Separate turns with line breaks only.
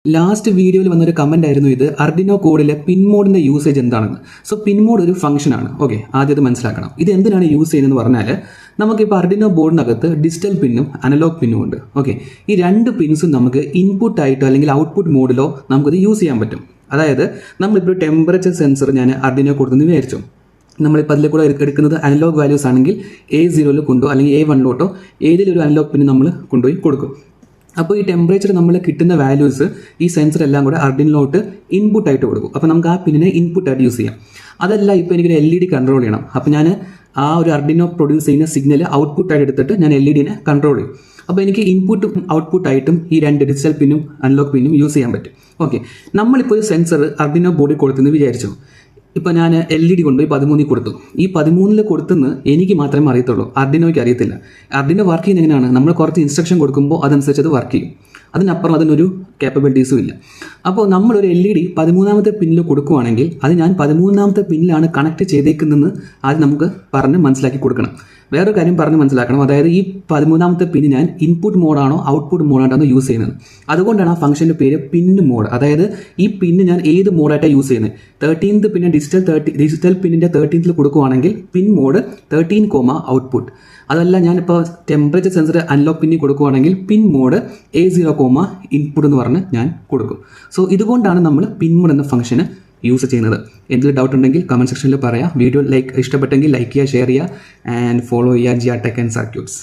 Last വീഡിയോയിൽ വന്നൊരു comment ആയിരുന്നു ഇത് അർഡിനോ കോഡിലെ പിൻ മോഡിന്റെ യൂസേജ് എന്താണെന്ന്. സോ പിൻ മോഡ് ഒരു ഫംഗ്ഷൻ ആണ്. ഓക്കെ, ആദ്യം അത് മനസ്സിലാക്കണം. ഇത് എന്തിനാണ് യൂസ് ചെയ്യുന്നതെന്ന് പറഞ്ഞാൽ നമുക്കിപ്പോൾ അർഡിനോ ബോർഡിനകത്ത് ഡിജിറ്റൽ പിന്നും അനലോഗ് പിന്നും ഉണ്ട്. ഓക്കെ, ഈ രണ്ട് പിൻസും നമുക്ക് ഇൻപുട്ട് ആയിട്ടോ അല്ലെങ്കിൽ ഔട്ട്പുട്ട് മോഡിലോ നമുക്കത് യൂസ് ചെയ്യാൻ പറ്റും. അതായത് നമ്മളിപ്പോൾ ടെമ്പറേച്ചർ സെൻസർ ഞാൻ അർഡിനോ കൊടുത്തെന്ന് വിചാരിച്ചു. നമ്മളിപ്പോൾ അതിൽ കൂടെ എടുക്കുന്നത് അനലോഗ് വാല്യൂസ് ആണെങ്കിൽ A0 കൊണ്ടോ അല്ലെങ്കിൽ A1 ഏതെങ്കിലും ഒരു അനലോഗ് പിന്ന് നമ്മൾ കൊണ്ടുപോയി കൊടുക്കും. അപ്പോൾ ഈ ടെമ്പറേച്ചർ നമ്മൾ കിട്ടുന്ന വാല്യൂസ് ഈ സെൻസർ എല്ലാം കൂടെ അർഡിനോട്ട് ഇൻപുട്ട് ആയിട്ട് കൊടുക്കും. അപ്പോൾ നമുക്ക് ആ പിന്നിനെ ഇൻപുട്ടായിട്ട് യൂസ് ചെയ്യാം. അതല്ല, ഇപ്പോൾ എനിക്കൊരു LED കൺട്രോൾ ചെയ്യണം. അപ്പോൾ ഞാൻ ആ ഒരു അർഡിനോ പ്രൊഡ്യൂസ് ചെയ്യുന്ന സിഗ്നൽ ഔട്ട്പുട്ടായിട്ട് എടുത്തിട്ട് ഞാൻ LEDനെ കൺട്രോൾ ചെയ്യും. അപ്പോൾ എനിക്ക് ഇൻപുട്ടും ഔട്ട്പുട്ടായിട്ടും ഈ രണ്ട് ഡിജിറ്റൽ പിന്നും അനലോഗ് പിന്നും യൂസ് ചെയ്യാൻ പറ്റും. ഓക്കെ, നമ്മളിപ്പോൾ ഒരു സെൻസർ അർഡിനോ ബോർഡിൽ കൊടുത്തെന്ന് വിചാരിച്ചു. ഇപ്പോൾ ഞാൻ LED കൊണ്ടുപോയി 13 കൊടുത്തു. ഈ 13 കൊടുത്തെന്ന് എനിക്ക് മാത്രമേ അറിയത്തുള്ളൂ, അർഡിനോയ്ക്ക് അറിയത്തില്ല. അർഡിനോ വർക്ക് ചെയ്യുന്നത് എങ്ങനെയാണ്? നമ്മൾ കുറച്ച് ഇൻസ്ട്രക്ഷൻ കൊടുക്കുമ്പോൾ അതനുസരിച്ച് അത് വർക്ക് ചെയ്യും. അതിനപ്പുറം അതിനൊരു കേപ്പബിലിറ്റീസും ഇല്ല. അപ്പോൾ നമ്മളൊരു LED 13ാമത്തെ പിന്നിൽ കൊടുക്കുകയാണെങ്കിൽ അത് ഞാൻ 13ാമത്തെ പിന്നിലാണ് കണക്ട് ചെയ്തേക്കുന്നതെന്ന് ആദ്യം നമുക്ക് പറഞ്ഞ് മനസ്സിലാക്കി കൊടുക്കണം. വേറൊരു കാര്യം പറഞ്ഞ് മനസ്സിലാക്കണം. അതായത് ഈ 13ാമത്തെ പിന്ന് ഞാൻ ഇൻപുട്ട് മോഡാണോ ഔട്ട്പുട്ട് മോഡായിട്ടാണോ യൂസ് ചെയ്യുന്നത്. അതുകൊണ്ടാണ് ആ ഫംഗ്ഷൻ്റെ പേര് പിന്ന് മോഡ്. അതായത് ഈ പിന്ന് ഞാൻ ഏത് മോഡായിട്ടാണ് യൂസ് ചെയ്യുന്നത്. 13th പിന്നെ ഡിജിറ്റൽ പിന്നിൻ്റെ 13th കൊടുക്കുകയാണെങ്കിൽ പിൻ മോഡ് 13, ഔട്ട്പുട്ട്. അതല്ല, ഞാനിപ്പോൾ ടെമ്പറേച്ചർ സെൻസർ അനലോഗ് പിന്നി കൊടുക്കുകയാണെങ്കിൽ പിൻ മോഡ് A0, ഇൻപുട്ട് എന്ന് പറഞ്ഞ് ഞാൻ കൊടുക്കും. സോ ഇതുകൊണ്ടാണ് നമ്മൾ പിൻ മോഡ് എന്ന ഫംഗ്ഷന് യൂസ് ചെയ്യുന്നത്. എന്തെങ്കിലും ഡൗട്ട് ഉണ്ടെങ്കിൽ കമൻറ്റ് സെക്ഷനിൽ പറയാം. വീഡിയോ ഇഷ്ടപ്പെട്ടെങ്കിൽ ലൈക്ക് ചെയ്യുക, ഷെയർ ചെയ്യുക ആൻഡ് ഫോളോ ചെയ്യുക ജിയാ ടെക് ആൻഡ് സർക്യൂട്ട്സ്.